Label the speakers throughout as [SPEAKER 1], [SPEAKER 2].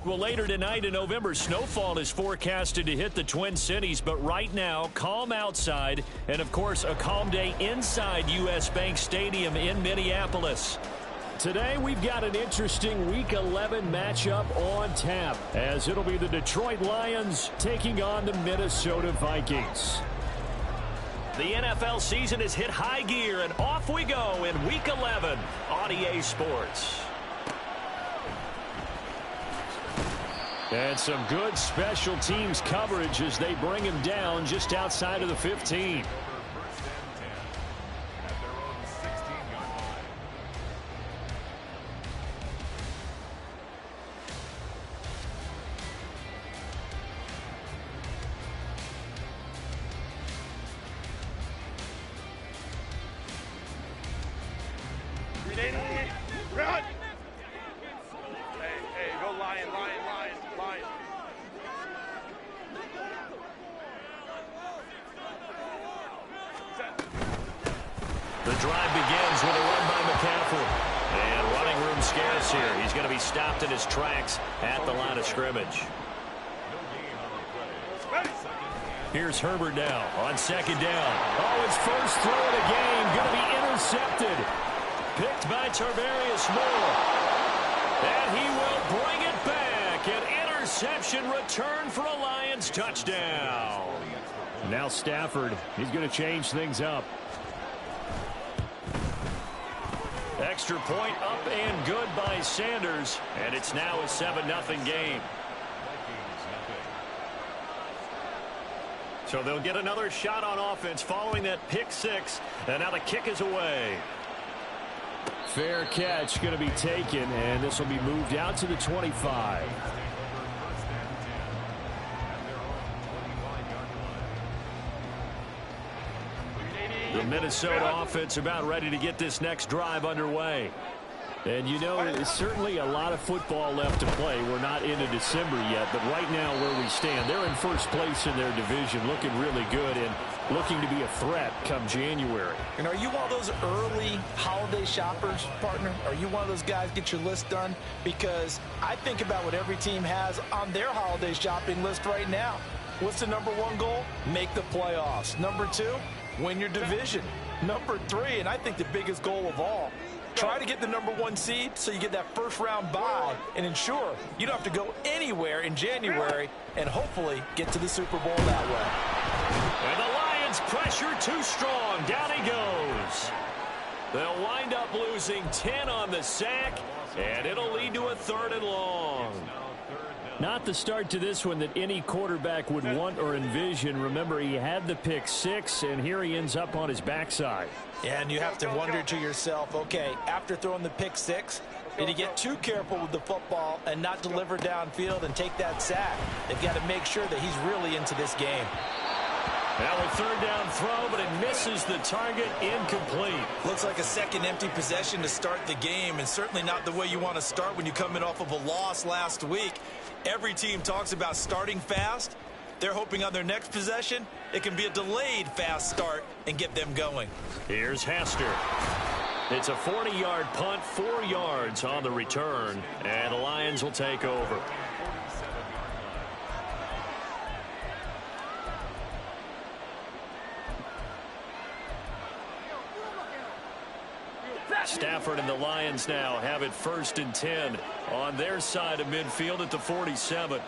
[SPEAKER 1] Well, later tonight in November, snowfall is forecasted to hit the Twin Cities, but right now, calm outside, and of course, a calm day inside U.S. Bank Stadium in Minneapolis. Today, we've got an interesting Week 11 matchup on tap, as it'll be the Detroit Lions taking on the Minnesota Vikings. The NFL season has hit high gear, and off we go in Week 11 on EA Sports. And some good special teams coverage as they bring him down just outside of the 15.
[SPEAKER 2] Run! Hey, go Lion.
[SPEAKER 1] The drive begins with a run by McCaffrey. And running room scarce here. He's going to be stopped in his tracks at the line of scrimmage. Here's Herbert now on second down. Oh, his first throw of the game going to be intercepted. Picked by Tarvarius Moore. And he will bring it back. An interception return for a Lions touchdown. Now Stafford, he's going to change things up. Extra point up and good by Sanders. And it's now a 7-0 game. So they'll get another shot on offense following that pick six. And now the kick is away. Fair catch going to be taken, and this will be moved out to the 25. The Minnesota offense about ready to get this next drive underway. And you know, there's certainly a lot of football left to play. We're not into December yet, but right now where we stand, they're in first place in their division, looking really good and looking to be a threat come January.
[SPEAKER 3] And are you one of those early holiday shoppers, partner? Are you one of those guys get your list done? Because I think about what every team has on their holiday shopping list right now. What's the number one goal? Make the playoffs. Number two, win your division. Number three, and I think the biggest goal of all, try to get the number one seed so you get that first round bye and ensure you don't have to go anywhere in January and hopefully get to the Super Bowl that way.
[SPEAKER 1] And the Lions pressure too strong. Down he goes. They'll wind up losing 10 on the sack, and it'll lead to a 3rd and long. Not the start to this one that any quarterback would want or envision. Remember, he had the pick six, and here he ends up on his backside.
[SPEAKER 3] And you have to wonder to yourself, okay, after throwing the pick six, did he get too careful with the football and not deliver downfield and take that sack? They've got to make sure that he's really into this game.
[SPEAKER 1] Now a 3rd down throw, but it misses the target, incomplete.
[SPEAKER 3] Looks like a second empty possession to start the game, and certainly not the way you want to start when you come in off of a loss last week. Every team talks about starting fast. They're hoping on their next possession, it can be a delayed fast start and get them going.
[SPEAKER 1] Here's Hester. It's a 40-yard punt, 4 yards on the return, and the Lions will take over. Stafford and the Lions now have it 1st and 10 on their side of midfield at the 47.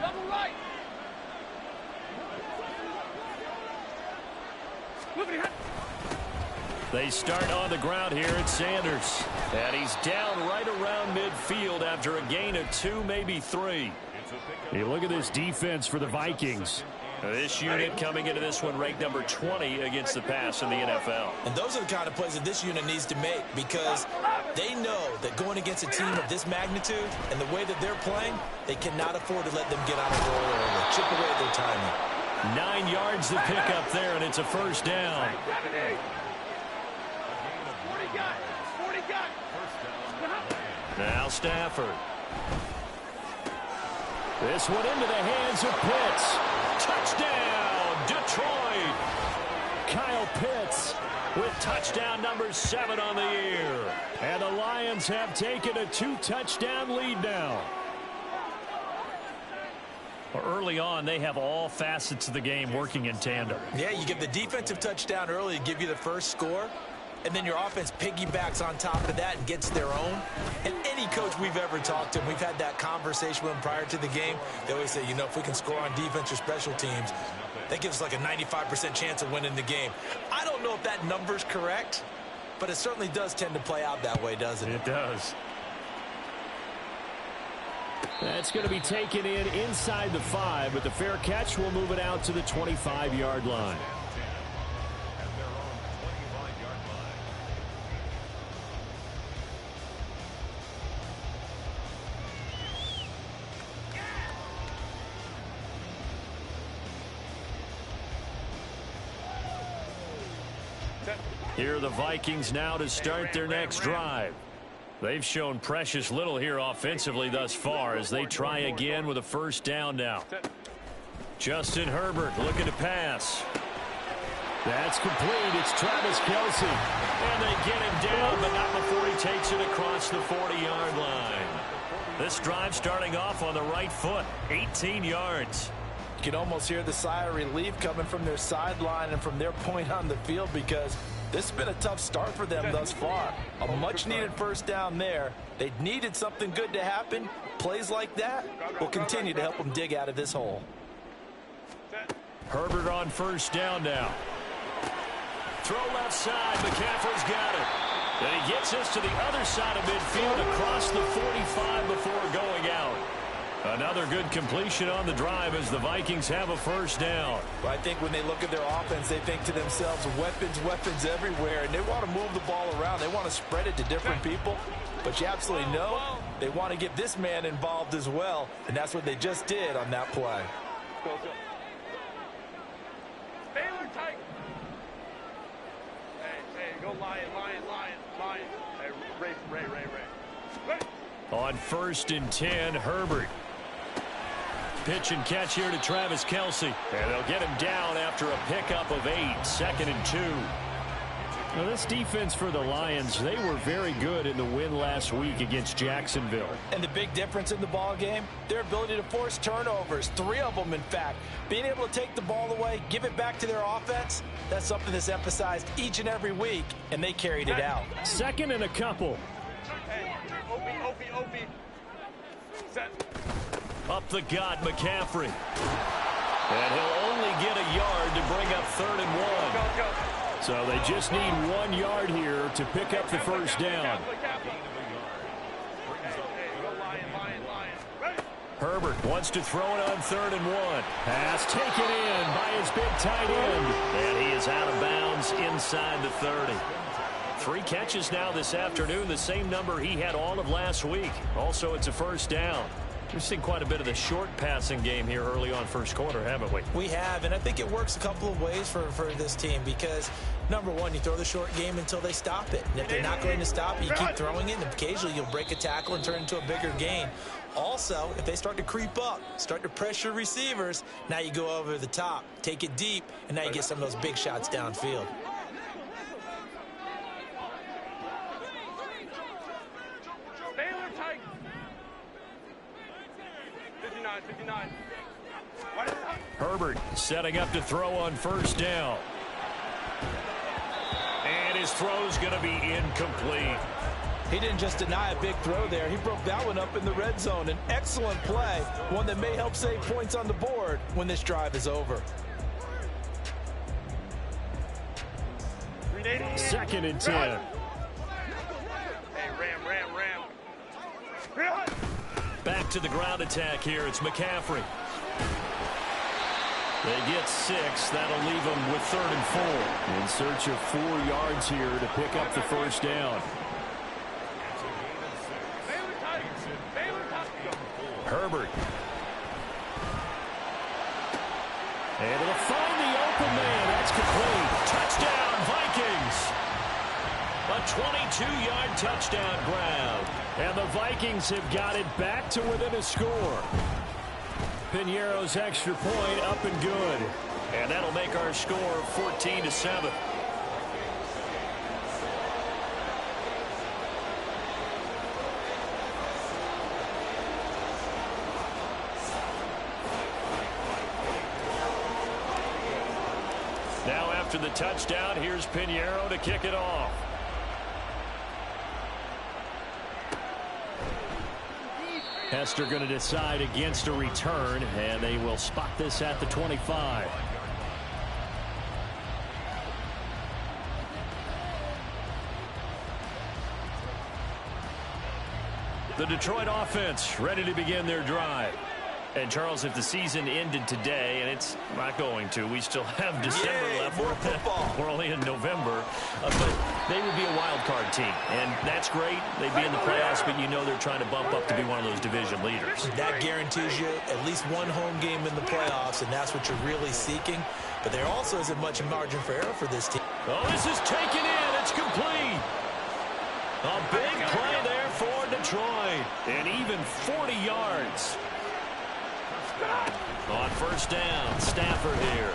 [SPEAKER 2] Double right.
[SPEAKER 1] They start on the ground here at Sanders. And he's down right around midfield after a gain of 2, maybe 3. Hey, look at this defense for the Vikings. This unit coming into this one ranked number 20 against the pass in the NFL.
[SPEAKER 3] And those are the kind of plays that this unit needs to make, because they know that going against a team of this magnitude and the way that they're playing, they cannot afford to let them get on a roll or chip away at their timing.
[SPEAKER 1] 9 yards to pick up there, and it's a 1st down. Now Stafford. This one into the hands of Pitts. Touchdown, Detroit. Kyle Pitts with touchdown number 7 on the year. And the Lions have taken a 2-touchdown lead now. Well, early on, they have all facets of the game working in tandem.
[SPEAKER 3] Yeah, you give the defensive touchdown early to give you the first score, and then your offense piggybacks on top of that and gets their own. And any coach we've ever talked to, we've had that conversation with them prior to the game, they always say, you know, if we can score on defense or special teams, that gives us like a 95% chance of winning the game. I don't know if that number's correct, but it certainly does tend to play out that way, doesn't it?
[SPEAKER 1] It does. That's going to be taken in inside the 5, but the fair catch will move it out to the 25-yard line. Here are the Vikings now to start their next drive. They've shown precious little here offensively thus far as they try again with a first down now. Justin Herbert looking to pass. That's complete. It's Travis Kelce. And they get him down, but not before he takes it across the 40-yard line. This drive starting off on the right foot, 18 yards.
[SPEAKER 3] You can almost hear the sigh of relief coming from their sideline and from their point on the field because this has been a tough start for them thus far. A much-needed first down there. They needed something good to happen. Plays like that will continue to help them dig out of this hole.
[SPEAKER 1] Herbert on first down now. Throw left side. McCaffrey's got it. And he gets this to the other side of midfield across the 45 before going out. Another good completion on the drive as the Vikings have a first down.
[SPEAKER 3] Well, I think when they look at their offense, they think to themselves, weapons everywhere, and they want to move the ball around. They want to spread it to different people, but you absolutely know they want to get this man involved as well, and that's what they just did on that play.
[SPEAKER 2] Baylor tight. Hey, go Lion. Hey, Ray.
[SPEAKER 1] On 1st and 10, Herbert. Pitch and catch here to Travis Kelce. And they'll get him down after a pickup of 8, 2nd and 2. Now, this defense for the Lions, they were very good in the win last week against Jacksonville.
[SPEAKER 3] And the big difference in the ball game, their ability to force turnovers, 3 of them, in fact. Being able to take the ball away, give it back to their offense, that's something that's emphasized each and every week, and they carried it out.
[SPEAKER 1] 2nd and a couple.
[SPEAKER 2] Hey, Opie. Set.
[SPEAKER 1] Up the gut, McCaffrey. And he'll only get a yard to bring up 3rd and 1.
[SPEAKER 2] Go.
[SPEAKER 1] So they just need 1 yard here to pick up the first down. Herbert wants to throw it on 3rd and 1. Pass taken in by his big tight end. And he is out of bounds inside the 30. 3 catches now this afternoon, the same number he had all of last week. Also, it's a first down. We've seen quite a bit of the short passing game here early on first quarter, haven't we?
[SPEAKER 3] We have, and I think it works a couple of ways for this team because, number one, you throw the short game until they stop it. And if they're not going to stop it, you keep throwing it, and occasionally you'll break a tackle and turn it into a bigger gain. Also, if they start to creep up, start to pressure receivers, now you go over the top, take it deep, and now you get some of those big shots downfield.
[SPEAKER 1] Herbert setting up to throw on first down. And his throw's going to be incomplete.
[SPEAKER 3] He didn't just deny a big throw there. He broke that one up in the red zone. An excellent play, one that may help save points on the board when this drive is over.
[SPEAKER 1] 2nd and 10.
[SPEAKER 2] Hey, Ram.
[SPEAKER 1] Back to the ground attack here. It's McCaffrey. They get 6. That'll leave them with 3rd and 4. In search of 4 yards here to pick up the first down. Herbert. And it'll find the open man. That's complete. Touchdown, Vikings. A 22-yard touchdown grab. And the Vikings have got it back to within a score. Piñeiro's extra point up and good. And that'll make our score 14-7. after the touchdown. Here's Pinheiro to kick it off. Hester going to decide against a return, and they will spot this at the 25. The Detroit offense ready to begin their drive. And, Charles, if the season ended today, and it's not going to, we still have December left.
[SPEAKER 3] More football.
[SPEAKER 1] We're only in November. But they would be a wild card team, and that's great. They'd be in the playoffs, but you know they're trying to bump up to be one of those division leaders.
[SPEAKER 3] That guarantees you at least one home game in the playoffs, and that's what you're really seeking. But there also isn't much margin for error for this team.
[SPEAKER 1] Oh, this is taken in. It's complete. A big play there for Detroit, and even 40 yards. On first down, Stafford here.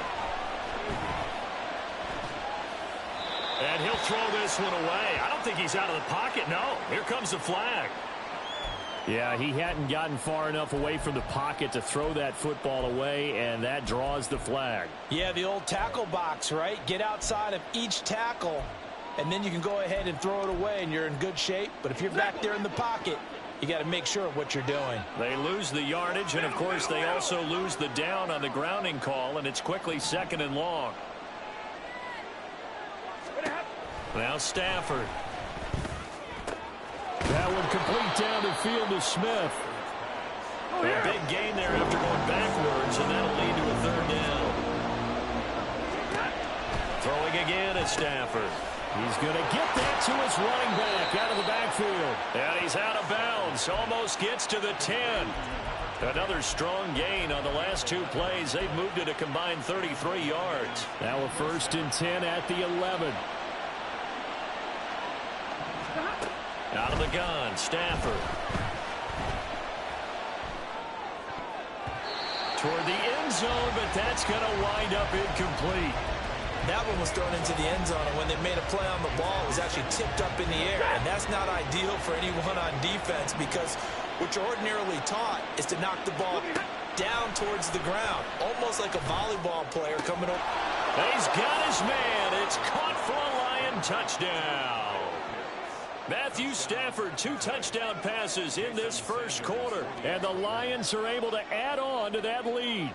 [SPEAKER 1] And he'll throw this one away. I don't think he's out of the pocket. No, here comes the flag. Yeah, he hadn't gotten far enough away from the pocket to throw that football away, and that draws the flag.
[SPEAKER 3] Yeah, the old tackle box, right? Get outside of each tackle, and then you can go ahead and throw it away, and you're in good shape. But if you're back there in the pocket, you got to make sure of what you're doing.
[SPEAKER 1] They lose the yardage, and, of course, they also lose the down on the grounding call, and it's quickly second and long. Now Stafford. That one complete down the field to Smith. A big gain there after going backwards, and that'll lead to a third down. Throwing again at Stafford. He's going to get that to his running back out of the backfield. And he's out of bounds. Almost gets to the 10. Another strong gain on the last two plays. They've moved it a combined 33 yards. Now a 1st and 10 at the 11. Out of the gun, Stafford. Toward the end zone, but that's going to wind up incomplete.
[SPEAKER 3] That one was thrown into the end zone, and when they made a play on the ball, it was actually tipped up in the air. And that's not ideal for anyone on defense, because what you're ordinarily taught is to knock the ball down towards the ground, almost like a volleyball player coming up.
[SPEAKER 1] He's got his man. It's caught for a Lion touchdown. Matthew Stafford, 2 touchdown passes in this first quarter, and the Lions are able to add on to that lead.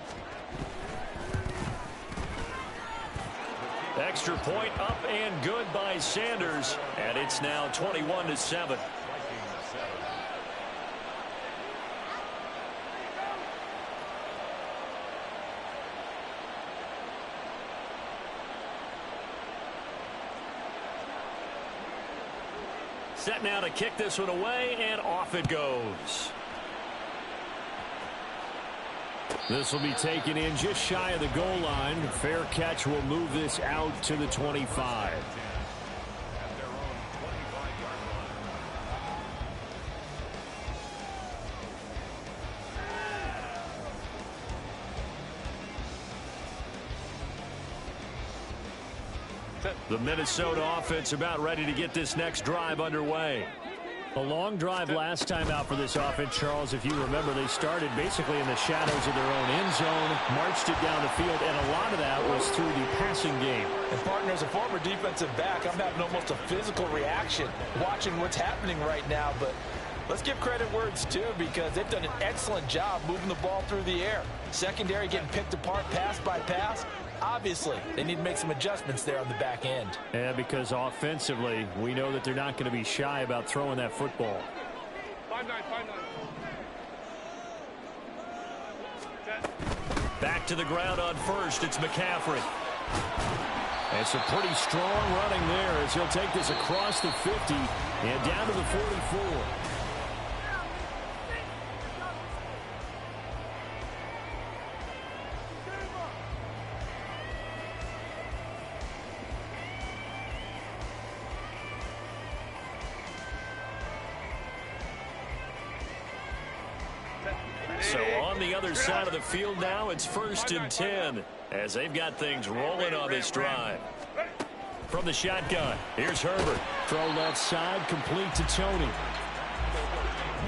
[SPEAKER 1] Extra point up and good by Sanders, and it's now 21-7. Set now to kick this one away, and off it goes. This will be taken in just shy of the goal line. Fair catch will move this out to the 25. The Minnesota offense about ready to get this next drive underway. A long drive last time out for this offense, Charles. If you remember, they started basically in the shadows of their own end zone, marched it down the field, and a lot of that was through the passing game.
[SPEAKER 3] And, partner, as a former defensive back, I'm having almost a physical reaction watching what's happening right now. But let's give credit where it's due, because they've done an excellent job moving the ball through the air. Secondary getting picked apart pass by pass. Obviously, they need to make some adjustments there on the back end.
[SPEAKER 1] Yeah, because offensively, we know that they're not going to be shy about throwing that football.
[SPEAKER 2] 5-9.
[SPEAKER 1] Back to the ground on first. It's McCaffrey. And some pretty strong running there as he'll take this across the 50 and down to the 44. So on the other side of the field now, it's 1st and 10 as they've got things rolling on this drive. From the shotgun, here's Herbert. Throw left side, complete to Tony.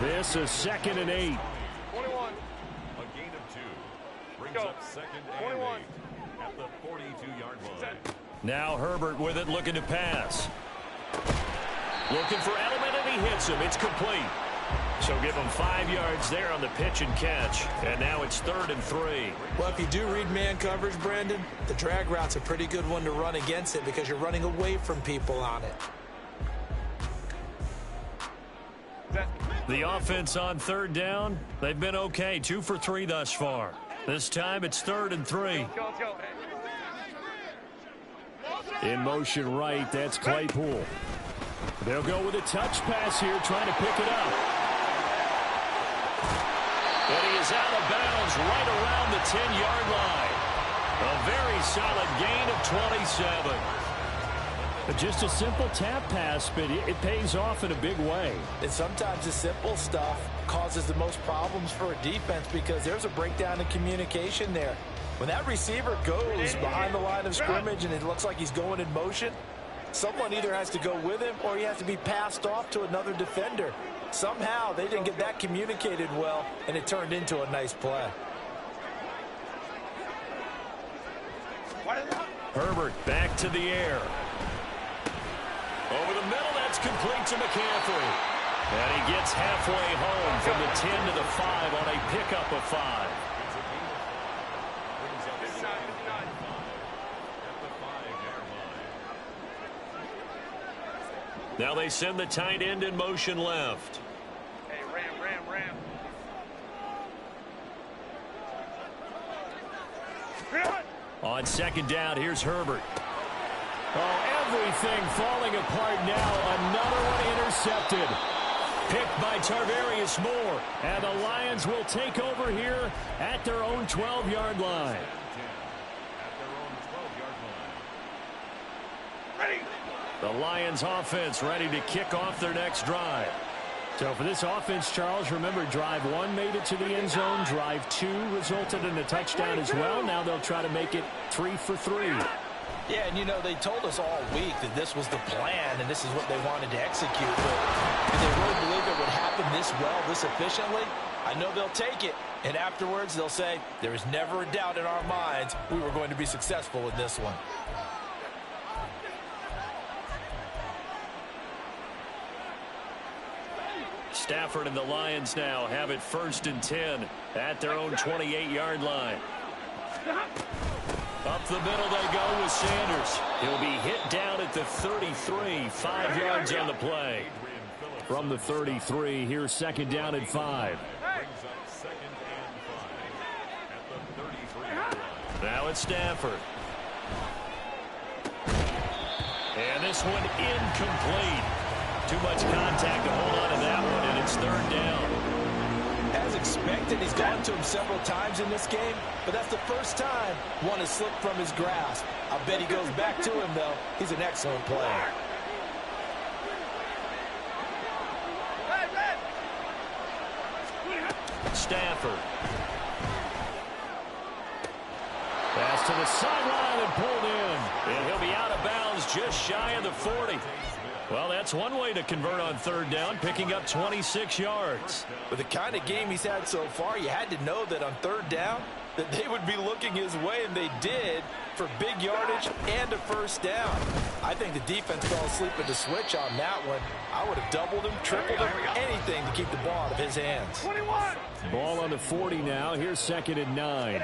[SPEAKER 1] This is 2nd and 8.
[SPEAKER 2] 21.
[SPEAKER 4] A gain of 2. Brings
[SPEAKER 2] Go.
[SPEAKER 4] up 2nd and
[SPEAKER 2] 21.
[SPEAKER 4] 8 at the 42-yard line.
[SPEAKER 1] Now Herbert with it, looking to pass. Looking for Edelman, and he hits him. It's complete. So give him 5 yards there on the pitch and catch. And now it's 3rd and 3.
[SPEAKER 3] Well, if you do read man coverage, Brandon, the drag route's a pretty good one to run against it because you're running away from people on it.
[SPEAKER 1] The offense on 3rd down, they've been okay. 2 for 3 thus far. This time it's 3rd and 3. In motion right, that's Claypool. They'll go with a touch pass here, trying to pick it up. And he is out of bounds right around the 10-yard line. A very solid gain of 27. Just a simple tap pass, but it pays off in a big way.
[SPEAKER 3] And sometimes the simple stuff causes the most problems for a defense because there's a breakdown in communication there. When that receiver goes behind the line of scrimmage and it looks like he's going in motion, someone either has to go with him or he has to be passed off to another defender. Somehow they didn't get that communicated well, and it turned into a nice play.
[SPEAKER 1] Herbert back to the air. Over the middle, that's complete to McCaffrey. And he gets halfway home from the 10 to the 5 on a pickup of 5. Now they send the tight end in motion left.
[SPEAKER 2] Hey, ram.
[SPEAKER 1] On 2nd down, here's Herbert. Oh, everything falling apart now. Another one intercepted. Picked by Tarvarius Moore. And the Lions will take over here at their own 12-yard line.
[SPEAKER 2] Ready.
[SPEAKER 1] The Lions offense ready to kick off their next drive. So for this offense, Charles, remember, drive 1 made it to the end zone. Drive 2 resulted in a touchdown as well. Now they'll try to make it 3 for 3.
[SPEAKER 3] Yeah, and you know, they told us all week that this was the plan and this is what they wanted to execute. But did they really believe it would happen this well, this efficiently? I know they'll take it. And afterwards, they'll say, there is never a doubt in our minds we were going to be successful in this one.
[SPEAKER 1] Stafford and the Lions now have it 1st and 10 at their own 28-yard line. Up the middle they go with Sanders. He'll be hit down at the 33, 5 yards on the play. From the 33, here's 2nd down and 5. Now it's Stafford. And this one incomplete. Too much contact to hold on to that one, and it's 3rd down.
[SPEAKER 3] As expected, he's gone to him several times in this game, but that's the first time one has slipped from his grasp. I bet he goes back to him, though. He's an excellent player.
[SPEAKER 1] Stafford. Pass to the sideline and pulled in. And he'll be out of bounds just shy of the 40. Well, that's one way to convert on 3rd down, picking up 26 yards.
[SPEAKER 3] With the kind of game he's had so far, you had to know that on 3rd down that they would be looking his way, and they did, for big yardage and a 1st down. I think the defense fell asleep at the switch on that one. I would have doubled him, tripled him, anything to keep the ball out of his hands.
[SPEAKER 2] 21.
[SPEAKER 1] Ball on the 40 now. Here's 2nd and 9.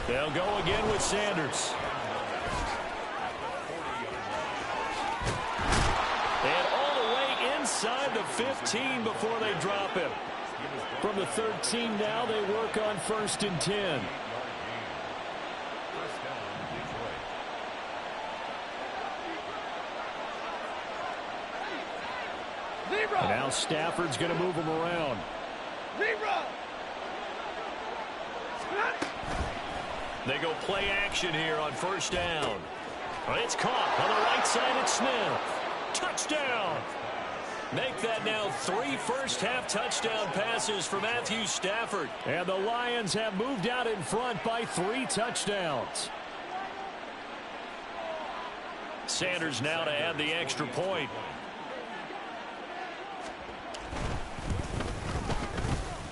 [SPEAKER 1] They'll go again with Sanders. And all the way inside the 15 before they drop him. From the 13 now, they work on 1st and 10. And now Stafford's going to move him around. They go play action here on 1st down. It's caught on the right side. It's Smith. Touchdown. Make that now 3 first-half touchdown passes for Matthew Stafford. And the Lions have moved out in front by 3 touchdowns. Sanders now to add the extra point.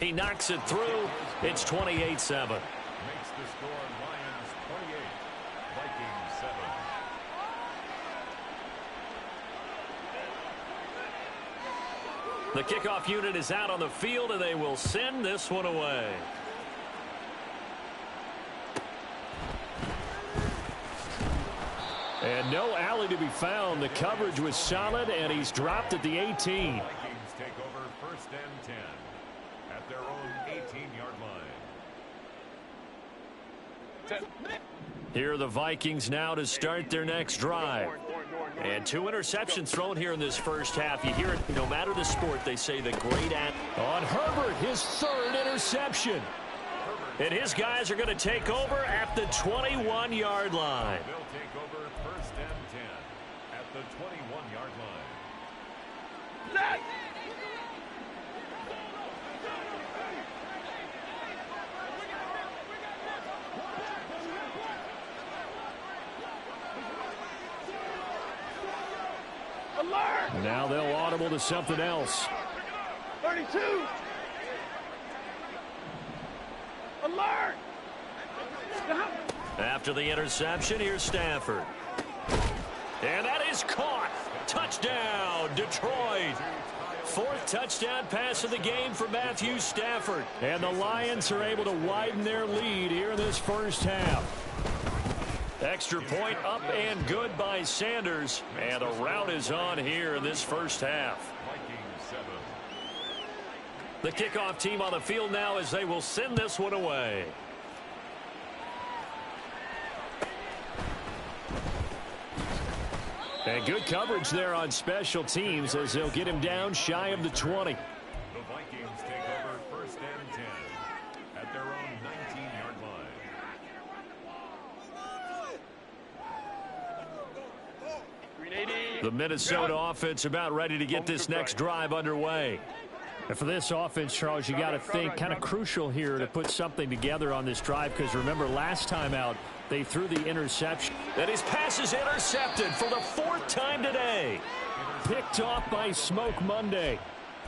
[SPEAKER 1] He knocks it through. It's 28-7.
[SPEAKER 4] Makes the score Lions 28, Vikings 7.
[SPEAKER 1] The kickoff unit is out on the field, and they will send this one away. And no alley to be found. The coverage was solid, and he's dropped at the 18.
[SPEAKER 4] Vikings take over 1st and 10 at their own 18-yard line.
[SPEAKER 1] Here are the Vikings now to start their next drive. And 2 interceptions thrown here in this first half. You hear it no matter the sport, they say the great at. On Herbert, his 3rd interception. And his guys are going to take over at the 21-yard line.
[SPEAKER 4] They'll take over 1st and 10 at the 21-yard line.
[SPEAKER 1] Now they'll audible to something else.
[SPEAKER 2] 32. Alert.
[SPEAKER 1] After the interception, here's Stafford. And that is caught. Touchdown, Detroit. 4th touchdown pass of the game for Matthew Stafford. And the Lions are able to widen their lead here in this first half. Extra point up and good by Sanders. And a rout is on here in this first half. The kickoff team on the field now as they will send this one away. And good coverage there on special teams as they'll get him down shy of the 20.
[SPEAKER 4] The Vikings take over 1st and 10 at their own 19-yard line.
[SPEAKER 1] The Minnesota offense about ready to get this next drive underway.
[SPEAKER 5] And for this offense, Charles, you got to think kind of crucial here to put something together on this drive, because remember last time out they threw the interception.
[SPEAKER 1] And his pass is intercepted for the 4th time today.
[SPEAKER 5] Picked off by Smoke Monday.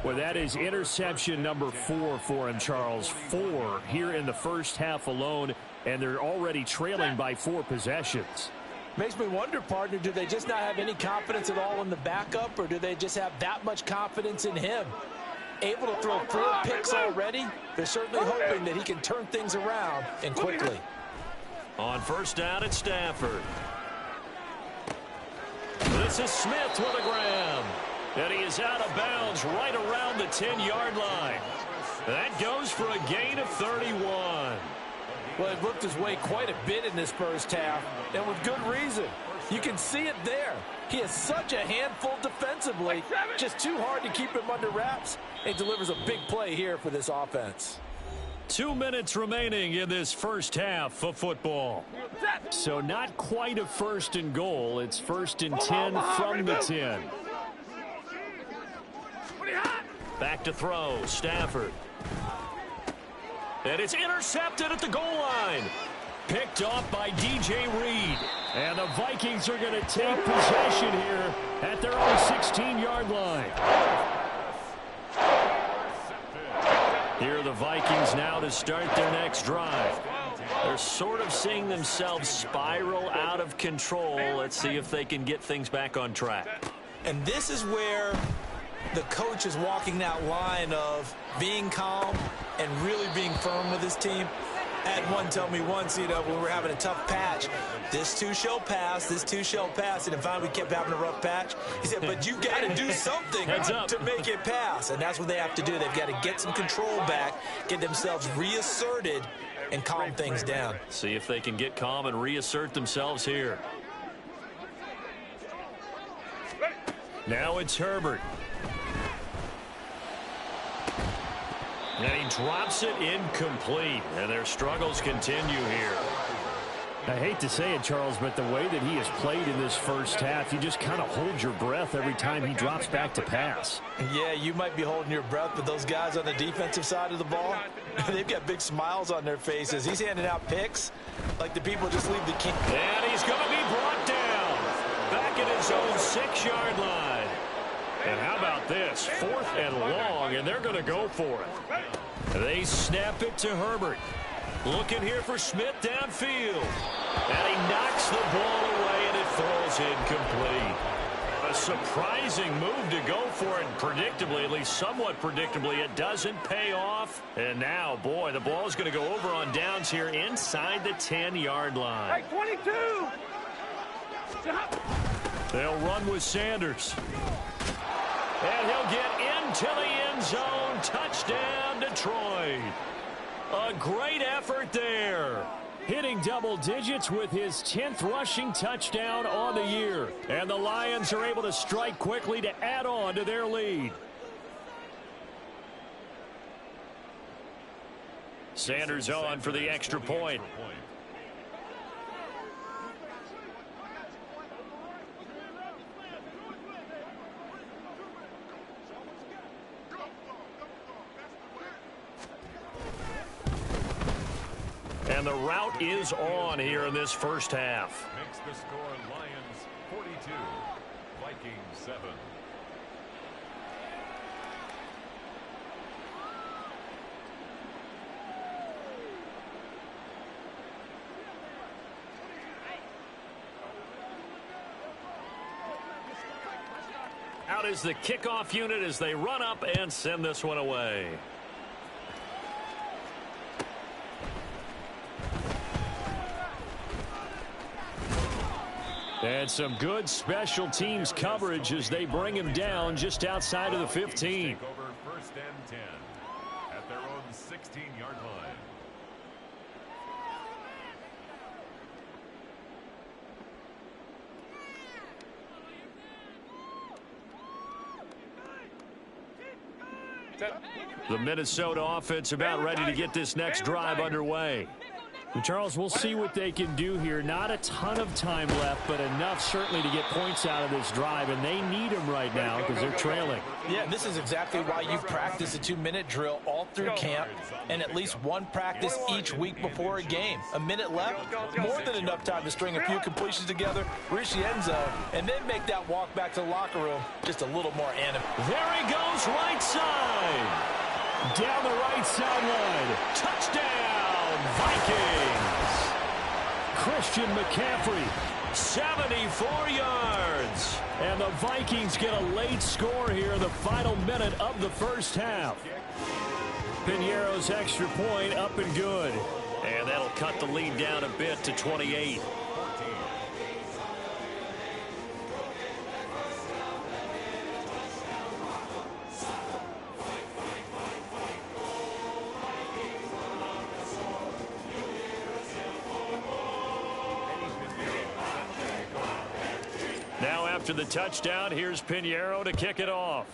[SPEAKER 5] Well, that is interception number 4 for him, Charles. 4 here in the first half alone, and they're already trailing by 4 possessions.
[SPEAKER 3] Makes me wonder, partner, do they just not have any confidence at all in the backup, or do they just have that much confidence in him? Able to throw 4 picks already, they're certainly hoping that he can turn things around and quickly.
[SPEAKER 1] On 1st down, it's Stafford. This is Smith with a grab. And he is out of bounds right around the 10-yard line. That goes for a gain of 31.
[SPEAKER 3] Well, it looked his way quite a bit in this first half, and with good reason. You can see it there. He is such a handful defensively, just too hard to keep him under wraps, and delivers a big play here for this offense.
[SPEAKER 1] 2 minutes remaining in this first half of football.
[SPEAKER 5] So not quite a 1st and goal. It's 1st and 10 from the 10.
[SPEAKER 1] Back to throw, Stafford. And it's intercepted at the goal line. Picked off by DJ Reed.
[SPEAKER 5] And the Vikings are going to take possession here at their own 16-yard line.
[SPEAKER 1] Here are the Vikings now to start their next drive. They're sort of seeing themselves spiral out of control. Let's see if they can get things back on track.
[SPEAKER 3] And this is where the coach is walking that line of being calm and really being firm with his team. I had one tell me once, when we were having a tough patch, this too shall pass, this too shall pass, and finally we kept having a rough patch. He said, but you got to do something to make it pass, and that's what they have to do. They've got to get some control back, get themselves reasserted, and calm things down.
[SPEAKER 1] See if they can get calm and reassert themselves here. Now it's Herbert. And he drops it incomplete, and their struggles continue here.
[SPEAKER 5] I hate to say it, Charles, but the way that he has played in this first half, you just kind of hold your breath every time he drops back to pass.
[SPEAKER 3] Yeah, you might be holding your breath, but those guys on the defensive side of the ball, they've got big smiles on their faces. He's handing out picks like the people just leave the king.
[SPEAKER 1] And he's going to be brought down back at his own 6-yard line. And how about this? 4th and long, and they're going to go for it. They snap it to Herbert. Looking here for Smith downfield. And he knocks the ball away, and it falls incomplete. A surprising move to go for it predictably, at least somewhat predictably. It doesn't pay off. And now, boy, the ball is going to go over on downs here inside the 10-yard line.
[SPEAKER 2] Hey, 22!
[SPEAKER 1] They'll run with Sanders. And he'll get into the end zone. Touchdown, Detroit. A great effort there.
[SPEAKER 5] Hitting double digits with his 10th rushing touchdown on the year. And the Lions are able to strike quickly to add on to their lead.
[SPEAKER 1] Sanders on for the extra point. And the route is on here in this first half.
[SPEAKER 4] Makes the score Lions 42, Vikings 7.
[SPEAKER 1] Out is the kickoff unit as they run up and send this one away.
[SPEAKER 5] And some good special teams coverage as they bring him down just outside of the 15.
[SPEAKER 4] Take over first and 10 at their own 16-yard line.
[SPEAKER 1] The Minnesota offense about ready to get this next drive underway.
[SPEAKER 5] And Charles, we'll see what they can do here. Not a ton of time left, but enough certainly to get points out of this drive, and they need them right now because they're trailing.
[SPEAKER 3] Yeah, and this is exactly why you practice a 2-minute drill all through camp and at least one practice each week before a game. A minute left, more than enough time to string a few completions together, reach the end zone, and then make that walk back to the locker room just a little more animated.
[SPEAKER 1] There he goes, right side.
[SPEAKER 5] Down the right sideline.
[SPEAKER 1] Touchdown, Vikings.
[SPEAKER 5] Christian McCaffrey.
[SPEAKER 1] 74 yards.
[SPEAKER 5] And the Vikings get a late score here in the final minute of the first half. Piñeiro's extra point up and good.
[SPEAKER 1] And that'll cut the lead down a bit to 28. Now after the touchdown, here's Piñeiro to kick it off.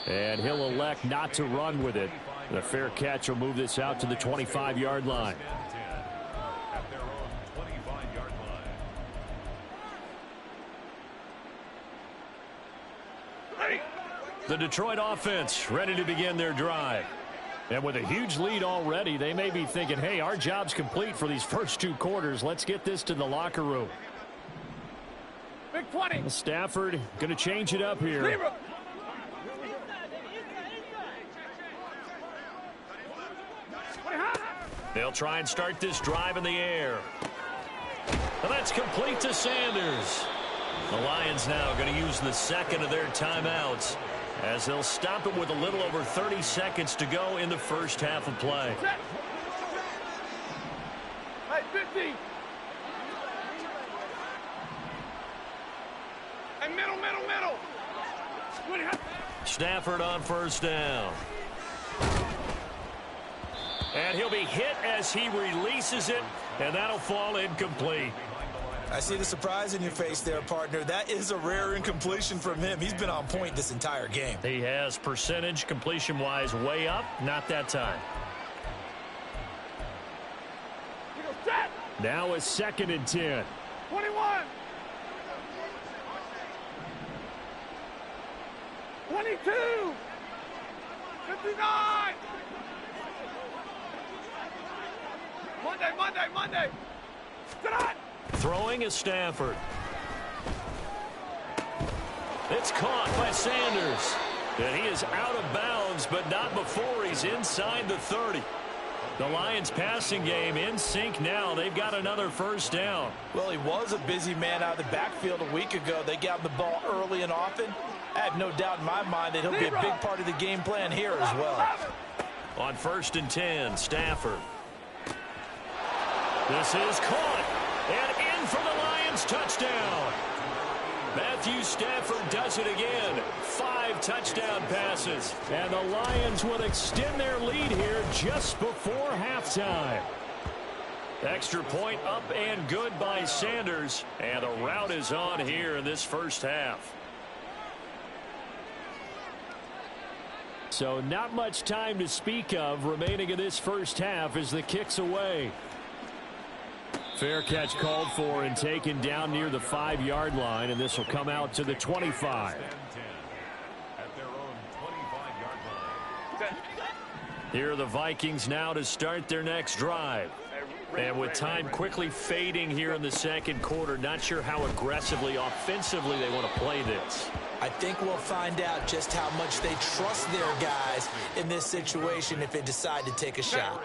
[SPEAKER 5] And he'll elect not to run with it. The fair catch will move this out to the 25-yard line.
[SPEAKER 4] At their own 25-yard line.
[SPEAKER 1] The Detroit offense ready to begin their drive.
[SPEAKER 5] And with a huge lead already, they may be thinking, hey, our job's complete for these first two quarters. Let's get this to the locker room.
[SPEAKER 2] Big 20.
[SPEAKER 5] Stafford going to change it up here.
[SPEAKER 2] Zero.
[SPEAKER 1] They'll try and start this drive in the air. And that's complete to Sanders. The Lions now going to use the second of their timeouts as they'll stop it with a little over 30 seconds to go in the first half of play.
[SPEAKER 2] Hey, 50. Hey, middle.
[SPEAKER 1] Stafford on first down. And he'll be hit as he releases it, and that'll fall incomplete.
[SPEAKER 3] I see the surprise in your face there, partner. That is a rare incompletion from him. He's been on point this entire game.
[SPEAKER 1] He has percentage completion-wise way up, not that time.
[SPEAKER 5] Now a 2nd and 10.
[SPEAKER 2] 21. 22. 59. Monday. Tonight.
[SPEAKER 1] Throwing is Stafford. It's caught by Sanders. And he is out of bounds, but not before he's inside the 30. The Lions passing game in sync now. They've got another first down.
[SPEAKER 3] Well, he was a busy man out of the backfield a week ago. They got him the ball early and often. I have no doubt in my mind that he'll be a big part of the game plan here as well.
[SPEAKER 1] On 1st and 10, Stafford. This is caught. And in for the Lions touchdown. Matthew Stafford does it again. 5 touchdown passes.
[SPEAKER 5] And the Lions will extend their lead here just before halftime.
[SPEAKER 1] Extra point up and good by Sanders. And the route is on here in this first half.
[SPEAKER 5] So not much time to speak of remaining in this first half as the kick's away. Fair catch called for and taken down near the 5-yard line, and this will come out to the 25.
[SPEAKER 4] At their own 25-yard line.
[SPEAKER 1] Here are the Vikings now to start their next drive. And with time quickly fading here in the second quarter, not sure how aggressively, offensively they want to play this.
[SPEAKER 3] I think we'll find out just how much they trust their guys in this situation if they decide to take a shot.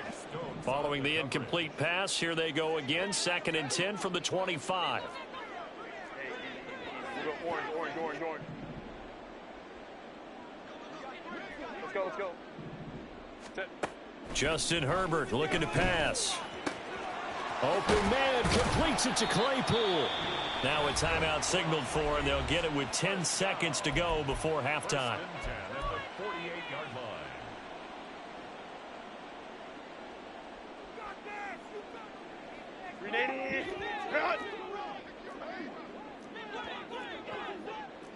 [SPEAKER 1] Following the incomplete pass, here they go again. 2nd and 10 from the 25.
[SPEAKER 2] Orange. Let's go.
[SPEAKER 1] Justin Herbert looking to pass.
[SPEAKER 5] Open man completes it to Claypool.
[SPEAKER 1] Now a timeout signaled for, and they'll get it with 10 seconds to go before halftime.
[SPEAKER 4] 10 at the 48-yard line.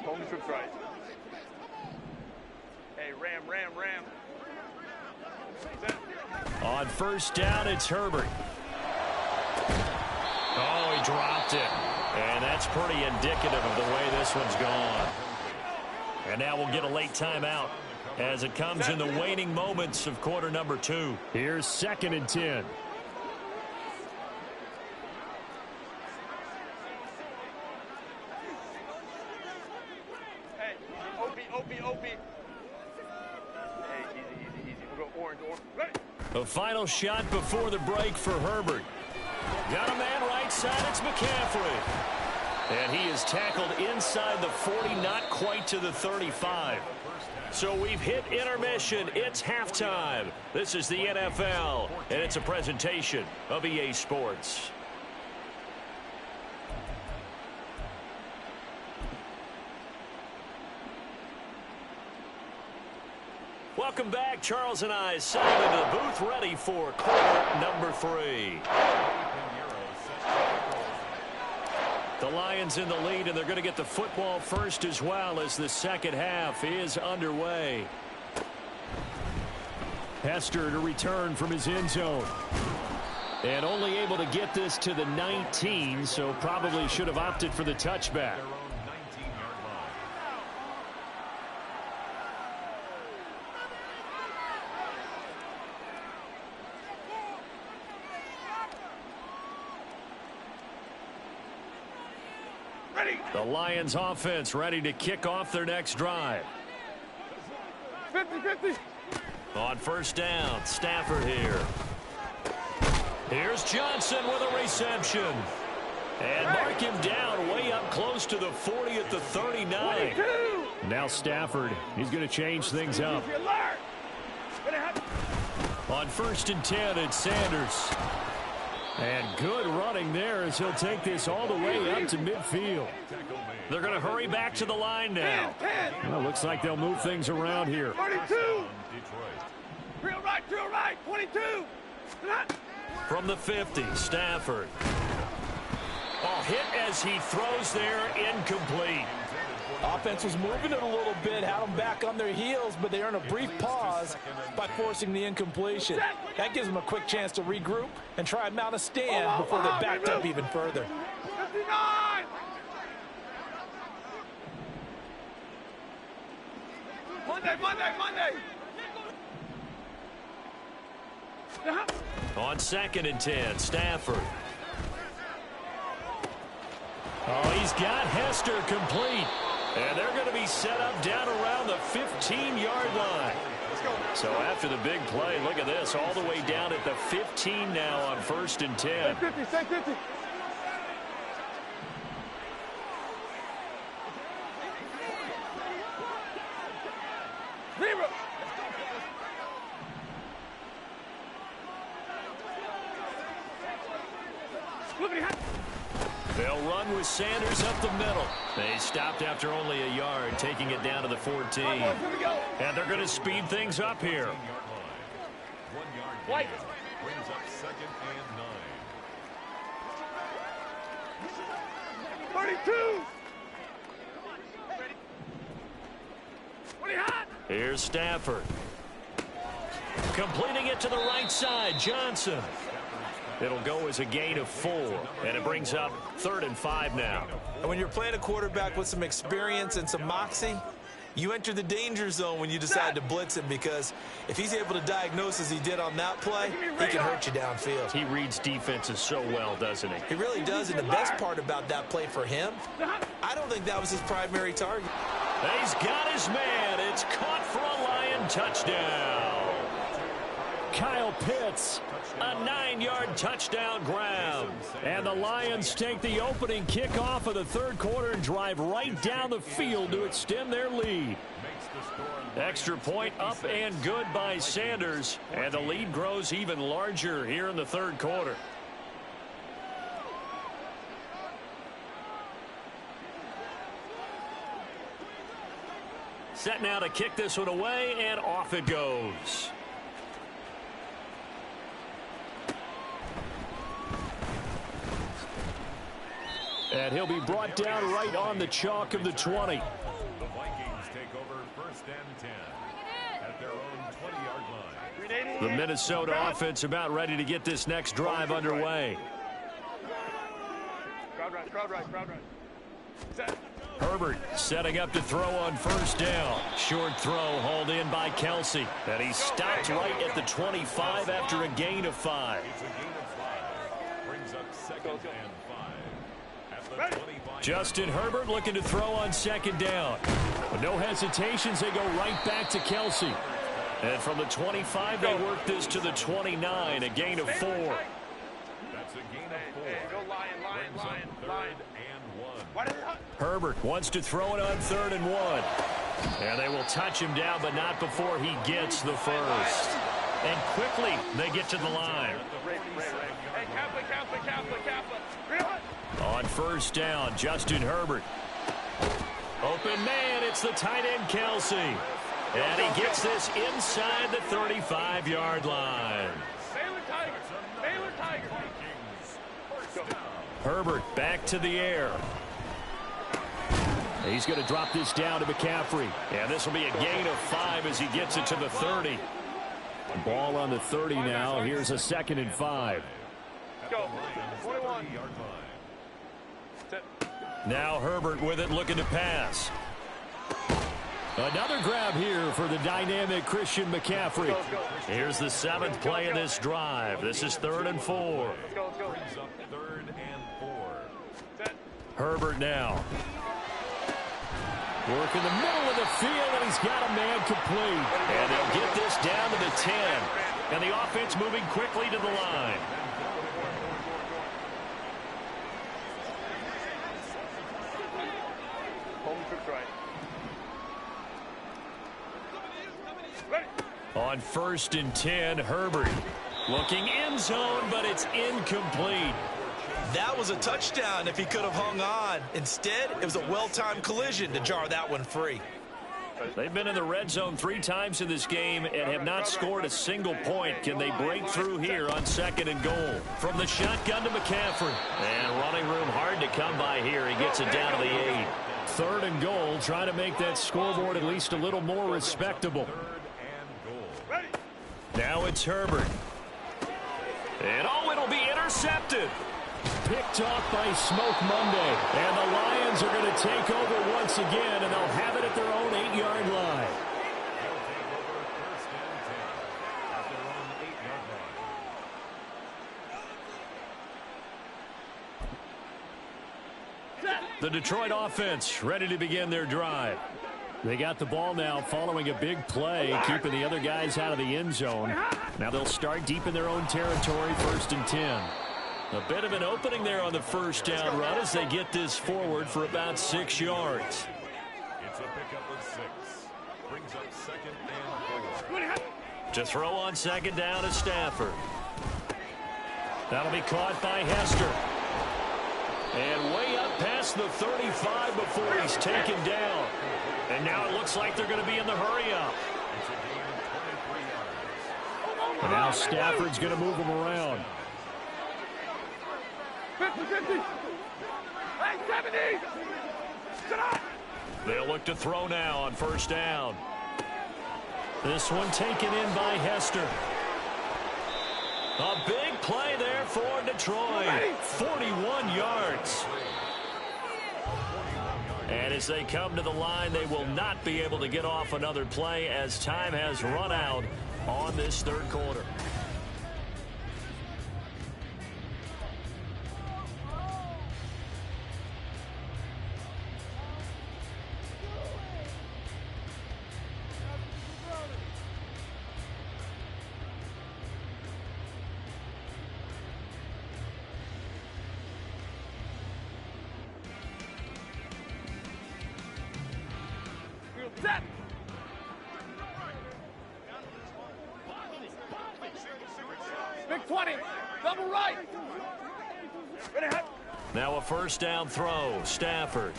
[SPEAKER 2] Home trips right. Hey, ram.
[SPEAKER 1] On 1st down, it's Herbert. Oh, he dropped it. And that's pretty indicative of the way this one's gone. And now we'll get a late timeout as it comes in the waning moments of quarter number 2.
[SPEAKER 5] Here's 2nd and 10.
[SPEAKER 2] Hey, OP. Hey, easy. We'll go orange. Ready?
[SPEAKER 1] A final shot before the break for Herbert. Got a man right side, it's McCaffrey. And he is tackled inside the 40, not quite to the 35. So we've hit intermission. It's halftime. This is the NFL, and it's a presentation of EA Sports. Welcome back. Charles and I settled into the booth ready for quarter number 3. The Lions in the lead, and they're going to get the football first as well as the second half is underway.
[SPEAKER 5] Hester to return from his end zone. And only able to get this to the 19, so probably should have opted for the touchback.
[SPEAKER 1] The Lions offense ready to kick off their next drive.
[SPEAKER 2] 50.
[SPEAKER 1] On 1st down, Stafford here. Here's Johnson with a reception. And mark him down way up close to the 40 at the 39.
[SPEAKER 2] 22.
[SPEAKER 5] Now Stafford, he's going to change things up.
[SPEAKER 1] On 1st and 10, it's Sanders.
[SPEAKER 5] And good running there as he'll take this all the way up to midfield.
[SPEAKER 1] They're going to hurry back to the line now.
[SPEAKER 2] 10.
[SPEAKER 5] Well, looks like they'll move things around here.
[SPEAKER 2] 32. Drill right. 22.
[SPEAKER 1] From the 50, Stafford. Hit as he throws there, incomplete.
[SPEAKER 3] Offense was moving it a little bit, had them back on their heels, but they earn a brief pause by forcing the incompletion. That gives them a quick chance to regroup and try and mount a stand before they're backed up even further.
[SPEAKER 2] 59. Monday.
[SPEAKER 1] On 2nd and 10, Stafford. Oh, he's got Hester complete. And they're going to be set up down around the 15-yard line. So after the big play, look at this, all the way down at the 15 now on 1st and 10.
[SPEAKER 2] Stay 50, stay 50. Zero.
[SPEAKER 1] They'll run with Sanders up the middle. They stopped after only a yard, taking it down to the 14. And they're going to speed things up here.
[SPEAKER 4] 1 yard
[SPEAKER 2] White.
[SPEAKER 4] Brings up 2nd and 9.
[SPEAKER 2] 32. Hot.
[SPEAKER 1] Here's Stafford. Completing it to the right side, Johnson. It'll go as a gain of 4, and it brings up 3rd and 5 now.
[SPEAKER 3] And when you're playing a quarterback with some experience and some moxie, you enter the danger zone when you decide to blitz him, because if he's able to diagnose as he did on that play, he can hurt you downfield.
[SPEAKER 1] He reads defenses so well, doesn't he?
[SPEAKER 3] He really does, and the best part about that play for him, I don't think that was his primary target.
[SPEAKER 1] He's got his man. It's caught for a Lion touchdown. Kyle Pitts, a 9-yard touchdown grab. And the Lions take the opening kickoff of the 3rd quarter and drive right down the field to extend their lead. Extra point up and good by Sanders. And the lead grows even larger here in the 3rd quarter. Set now to kick this one away, and off it goes. And he'll be brought down right on the chalk of the 20.
[SPEAKER 4] The Vikings take over 1st and 10 at their own 20-yard line.
[SPEAKER 1] The Minnesota offense about ready to get this next drive underway.
[SPEAKER 2] Crowd right. Set.
[SPEAKER 1] Herbert setting up to throw on 1st down. Short throw hauled in by Kelsey. And he stopped right at the 25 after a gain of 5.
[SPEAKER 4] It's a gain of 5. Brings up 2nd and 5 at the 25.
[SPEAKER 1] Justin Herbert looking to throw on 2nd down. With no hesitations, they go right back to Kelsey. And from the 25, they work this to the 29, a gain of 4.
[SPEAKER 4] That's a gain of 4.
[SPEAKER 2] Go Lion.
[SPEAKER 4] Brings up 3rd and 1.
[SPEAKER 1] Herbert wants to throw it on 3rd and 1. And they will touch him down, but not before he gets the first. And quickly, they get to the line.
[SPEAKER 2] Hey, Kaplan.
[SPEAKER 1] On 1st down, Justin Herbert. Open man, it's the tight end, Kelsey. And he gets this inside the 35-yard line.
[SPEAKER 2] Baylor Tigers.
[SPEAKER 1] Herbert back to the air. He's going to drop this down to McCaffrey. And this will be a gain of 5 as he gets it to the 30. Ball on the 30 now. Here's a 2nd and 5.
[SPEAKER 2] Go. 21.
[SPEAKER 1] Now Herbert with it, looking to pass. Another grab here for the dynamic Christian McCaffrey. Here's the 7th play of this drive. This is 3rd and 4.
[SPEAKER 2] Let's go.
[SPEAKER 4] Brings up 3rd and 4.
[SPEAKER 2] Set.
[SPEAKER 1] Herbert now. Work in the middle of the field, and he's got a man complete. And they'll get this down to the 10. And the offense moving quickly to the line.
[SPEAKER 2] Home troops right.
[SPEAKER 1] On 1st and 10, Herbert looking end zone, but it's incomplete.
[SPEAKER 3] That was a touchdown if he could have hung on. Instead, it was a well-timed collision to jar that one free.
[SPEAKER 1] They've been in the red zone 3 times in this game and have not scored a single point. Can they break through here on 2nd and goal? From the shotgun to McCaffrey. And running room hard to come by here. He gets it down to the 8. 3rd and goal, trying to make that scoreboard at least a little more respectable. Now it's Herbert. And it'll be intercepted. Picked off by Smoke Monday. And the Lions are going to take over once again, and they'll have it at their own 8-yard line. The Detroit offense ready to begin their drive.
[SPEAKER 5] They got the ball now following a big play, keeping the other guys out of the end zone. Now they'll start deep in their own territory, 1st and 10.
[SPEAKER 1] A bit of an opening there on the first down run as they get this forward for about 6 yards.
[SPEAKER 4] It's a pickup of 6. Brings up 2nd and 4.
[SPEAKER 1] To throw on 2nd down is Stafford. That'll be caught by Hester. And way up past the 35 before he's taken down. And now it looks like they're going to be in the hurry-up.
[SPEAKER 4] It's a gain of 23 yards.
[SPEAKER 5] And now Stafford's going to move him around.
[SPEAKER 2] 50-50. Hey, 70. Sit up.
[SPEAKER 1] They'll look to throw now on 1st down. This one taken in by Hester. A big play there for Detroit. 41 yards. And as they come to the line, they will not be able to get off another play as time has run out on this 3rd quarter.
[SPEAKER 2] Set. Big 20. Double right.
[SPEAKER 1] Now a 1st down throw. Stafford.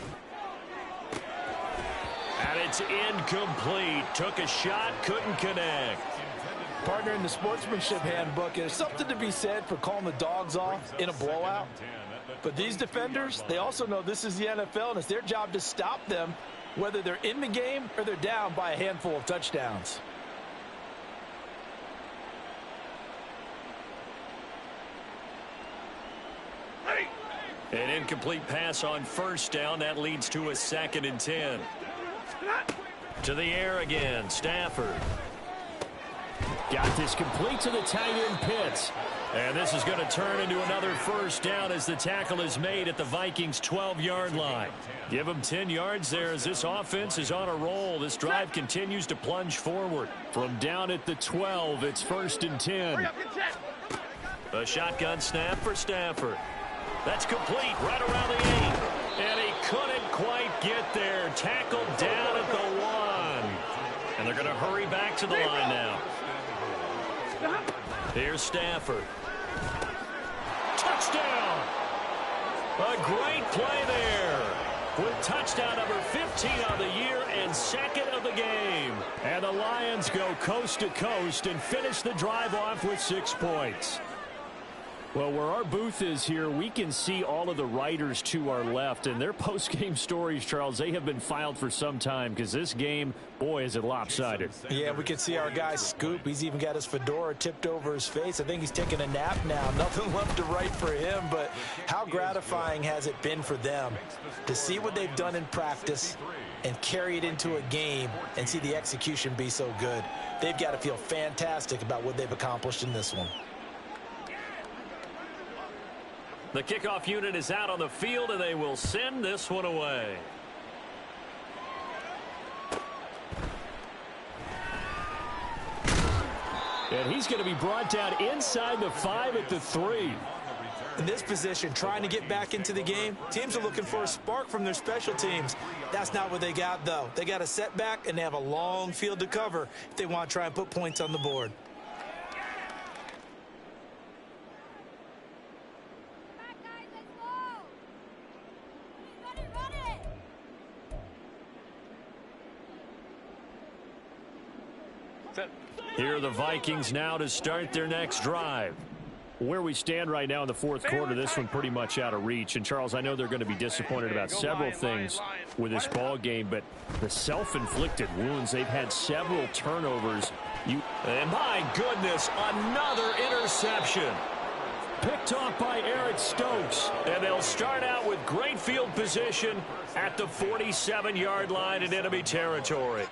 [SPEAKER 1] And it's incomplete. Took a shot, couldn't connect.
[SPEAKER 3] Partner, in the sportsmanship handbook, there's something to be said for calling the dogs off in a blowout. But these defenders, they also know this is the NFL, and it's their job to stop them, whether they're in the game or they're down by a handful of touchdowns.
[SPEAKER 1] An incomplete pass on 1st down. That leads to a 2nd and 10. To the air again. Stafford.
[SPEAKER 5] Got this complete to the tight end Pitts.
[SPEAKER 1] And this is going to turn into another 1st down as the tackle is made at the Vikings' 12-yard line. Give them 10 yards there as this offense is on a roll. This drive continues to plunge forward.
[SPEAKER 5] From down at the 12, it's 1st and 10.
[SPEAKER 1] A shotgun snap for Stafford. That's complete right around the 8. And he couldn't quite get there. Tackled down at the 1. And they're going to hurry back to the line now. Here's Stafford. Touchdown! A great play there. With touchdown number 15 on the year and 2nd of the game.
[SPEAKER 5] And the Lions go coast to coast and finish the drive off with 6 points. Well, where our booth is here, we can see all of the writers to our left. And their post-game stories, Charles, they have been filed for some time because this game, boy, is it lopsided.
[SPEAKER 3] Yeah, we can see our guy Scoop. He's even got his fedora tipped over his face. I think he's taking a nap now. Nothing left to write for him, but how gratifying has it been for them to see what they've done in practice and carry it into a game and see the execution be so good. They've got to feel fantastic about what they've accomplished in this one.
[SPEAKER 1] The kickoff unit is out on the field, and they will send this one away.
[SPEAKER 5] And he's going to be brought down inside the 5 at the 3.
[SPEAKER 3] In this position, trying to get back into the game, teams are looking for a spark from their special teams. That's not what they got, though. They got a setback, and they have a long field to cover if they want to try and put points on the board.
[SPEAKER 1] Here are the Vikings now to start their next drive.
[SPEAKER 5] Where we stand right now in the 4th quarter, this one pretty much out of reach. And, Charles, I know they're going to be disappointed about several things with this ball game, but the self-inflicted wounds, they've had several turnovers.
[SPEAKER 1] And my goodness, another interception. Picked off by Eric Stokes. And they'll start out with great field position at the 47-yard line in enemy territory.